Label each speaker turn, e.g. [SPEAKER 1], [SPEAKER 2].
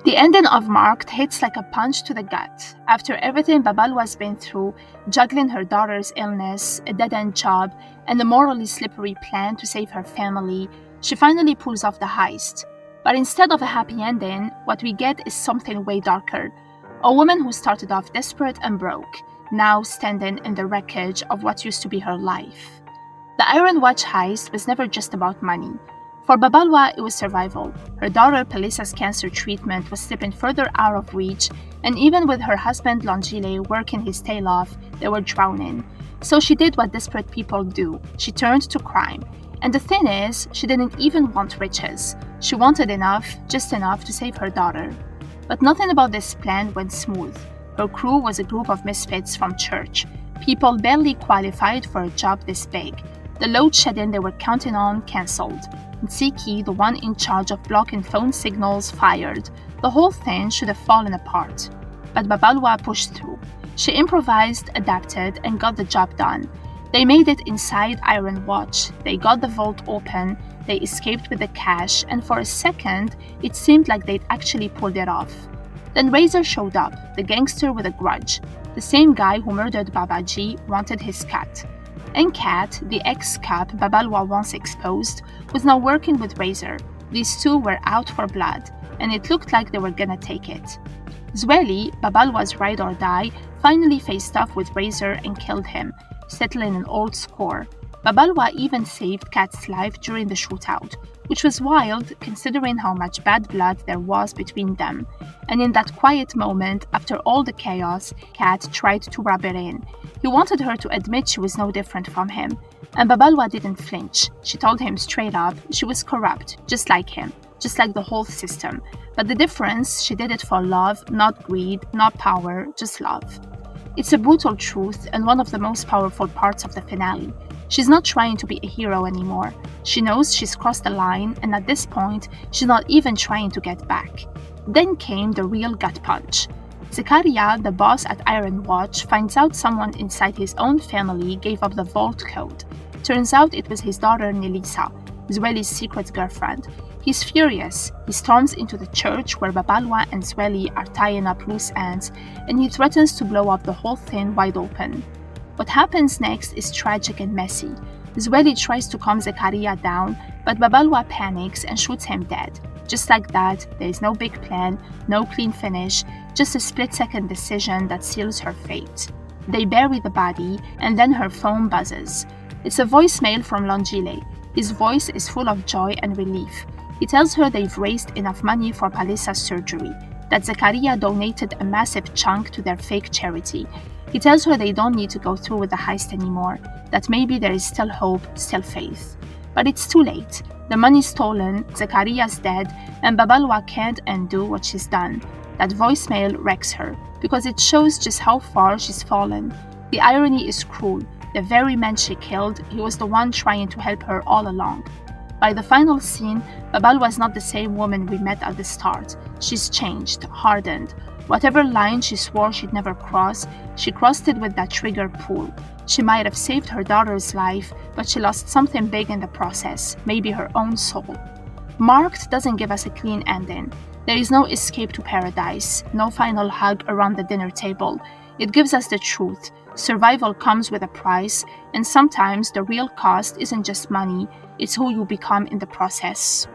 [SPEAKER 1] The ending of Marked hits like a punch to the gut. After everything Babalwa's been through, juggling her daughter's illness, a dead-end job, and a morally slippery plan to save her family, she finally pulls off the heist. But instead of a happy ending, what we get is something way darker. A woman who started off desperate and broke, now standing in the wreckage of what used to be her life. The Iron Watch heist was never just about money. For Babalwa, it was survival. Her daughter Palisa's cancer treatment was slipping further out of reach, and even with her husband Longile working his tail off, they were drowning. So she did what desperate people do. She turned to crime. And the thing is, she didn't even want riches. She wanted enough, just enough to save her daughter. But nothing about this plan went smooth. Her crew was a group of misfits from church, people barely qualified for a job this big. The load shedding they were counting on cancelled. Ntsiki, the one in charge of blocking phone signals, fired. The whole thing should have fallen apart. But Babalwa pushed through. She improvised, adapted, and got the job done. They made it inside Iron Watch. They got the vault open. They escaped with the cash, and for a second, it seemed like they'd actually pulled it off. Then Razor showed up, the gangster with a grudge. The same guy who murdered Babaji wanted his cut. And Kat, the ex-cop Babalwa once exposed, was now working with Razor. These two were out for blood, and it looked like they were gonna take it. Zweli, Babalwa's ride or die, finally faced off with Razor and killed him, settling an old score. Babalwa even saved Kat's life during the shootout, which was wild considering how much bad blood there was between them. And in that quiet moment, after all the chaos, Kat tried to rub it in. He wanted her to admit she was no different from him. And Babalwa didn't flinch. She told him straight up she was corrupt, just like him, just like the whole system. But the difference, she did it for love, not greed, not power, just love. It's a brutal truth and one of the most powerful parts of the finale. She's not trying to be a hero anymore. She knows she's crossed the line, and at this point, she's not even trying to get back. Then came the real gut punch. Zakaria, the boss at Iron Watch, finds out someone inside his own family gave up the vault code. Turns out it was his daughter Nelisa, Zweli's secret girlfriend. He's furious. He storms into the church where Babalwa and Zweli are tying up loose ends, and he threatens to blow up the whole thing wide open. What happens next is tragic and messy. Zweli tries to calm Zakaria down, but Babalwa panics and shoots him dead. Just like that, there is no big plan, no clean finish, just a split-second decision that seals her fate. They bury the body, and then her phone buzzes. It's a voicemail from Longile. His voice is full of joy and relief. He tells her they've raised enough money for Palisa's surgery, that Zakaria donated a massive chunk to their fake charity. He tells her they don't need to go through with the heist anymore, that maybe there is still hope, still faith. But it's too late. The money's stolen, Zakaria's dead, and Babalwa can't undo what she's done. That voicemail wrecks her, because it shows just how far she's fallen. The irony is cruel. The very man she killed, he was the one trying to help her all along. By the final scene, Babalwa is not the same woman we met at the start. She's changed, hardened. Whatever line she swore she'd never cross, she crossed it with that trigger pull. She might have saved her daughter's life, but she lost something big in the process, maybe her own soul. Marked doesn't give us a clean ending. There is no escape to paradise, no final hug around the dinner table. It gives us the truth. Survival comes with a price, and sometimes the real cost isn't just money, it's who you become in the process.